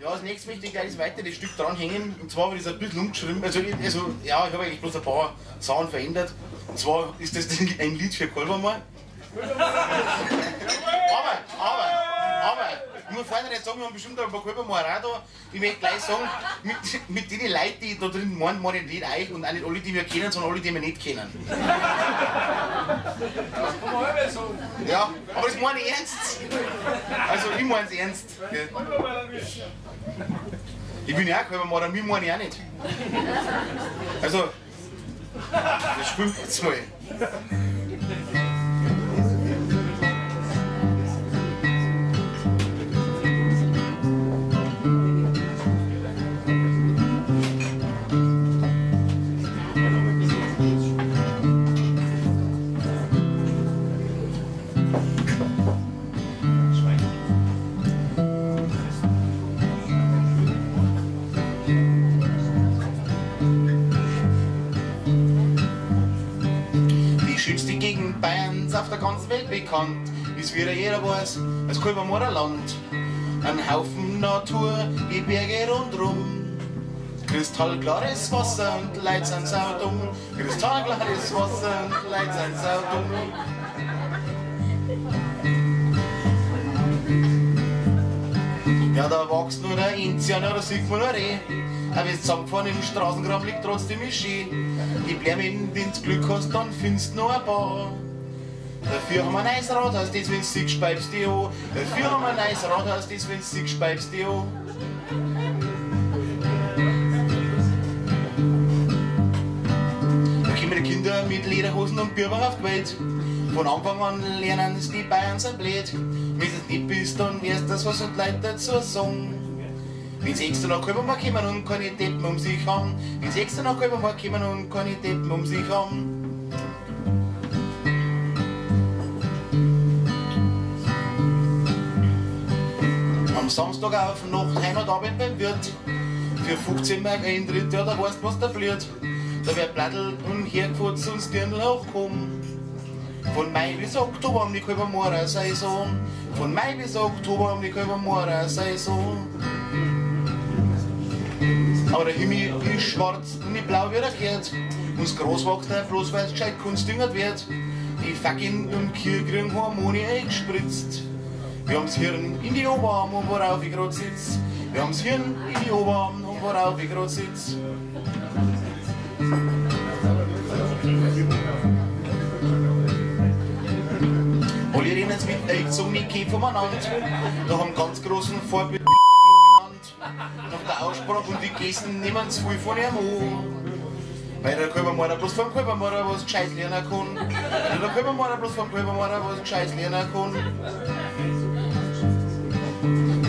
Ja, das nächste möchte ich gleich das weitere Stück dranhängen. Und zwar wird es ein bisschen umgeschrieben. Also ja, ich habe eigentlich bloß ein paar Sachen verändert. Und zwar ist das ein Lied für Kolbermoor. Aber, ich muss vorne nicht sagen, wir haben bestimmt ein paar Kolbermoor auch da. Ich möchte gleich sagen, mit den Leuten, die da drin meinen, meine ich nicht euch und auch nicht alle, die wir kennen, sondern alle, die wir nicht kennen. Ja, aber das meine ich ernst. Also, ich meine es ernst. Ich bin ja auch Kolbermoor, mich meine ich auch nicht. Also, das spielt jetzt mal. Bayerns auf der ganzen Welt bekannt, ist wieder jeder weiß, das Kolbermoorer Land. Ein Haufen Natur, die Berge rundrum, kristallklares Wasser und Leute sind saudumm, kristallklares Wasser und Leute sind saudumm. Ja, da wächst nur der Enzian, ja, da sieht man nur Reh. Aber wenn du zusammengefahren im Straßengraben liegt, trotzdem ist schön. Die Blämen, wenn du Glück hast, dann findest du noch ein paar. Dafür haben wir ein neues Rathaus, das wenn du siehst, speibst du dich an. Dafür haben wir ein neues Rathaus, das wenn du siehst, speibst du dich an. Da kommen die Kinder mit Lederhosen und Birber auf die Welt. Von Anfang an lernen es die Bayern so blöd. Wenn du es nicht bist, dann wirst du das, was und Leute dazu sagen. Wenn sie extra nach Kolbermoor kommen und keine Deppen um sich haben. Wenn sie extra nach Kolbermoor kommen und keine Deppen um sich haben. Am Samstag auf Nacht, Heimatabend beim Wirt. Für 15 Mark Eintritt, ja da weißt was da blüht. Da wird Blattl und hergefutzt und das Dirndl hochkommen. Von Mai bis Oktober um die Kolbermoorer Saison. Von Mai bis Oktober um die Kolbermoorer Saison. Aber der Himmel ist schwarz und nicht blau wie er gehört. Und das Gras wächst auch bloß, weil es gescheit kunstdüngert wird. Die Fackeln und Kühe kriegen Hormone eingespritzt. Wir haben's Hirn in die Oberarm und worauf ich grad sitz. Wir haben's Hirn in die Oberarm und worauf ich grad sitz. Alle reden jetzt mit eingezogenen Käfer umeinander. Da haben ganz großen Vorbild genannt. Nach der Aussprache und die Gesten nehmen zu viel von ihrem an. Weil der Kolbermoorer bloß vom Kolbermoorer was gescheit lernen kann. Weil der Kolbermoorer bloß vom Kolbermoorer was gescheit lernen kann.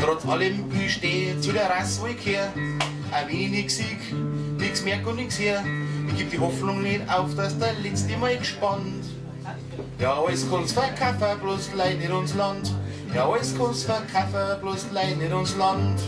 Trotz allem, ich stehe zu der Rasse, wo ich gehör. Auch wenn ich nix sieg, nix merk und nix her. Ich geb die Hoffnung nicht auf, dass der letzte Mal gespannt. Ja, alles kann's verkaufen, bloß Leid nicht uns Land. Ja, alles kann's verkaufen, bloß Leid nicht uns Land.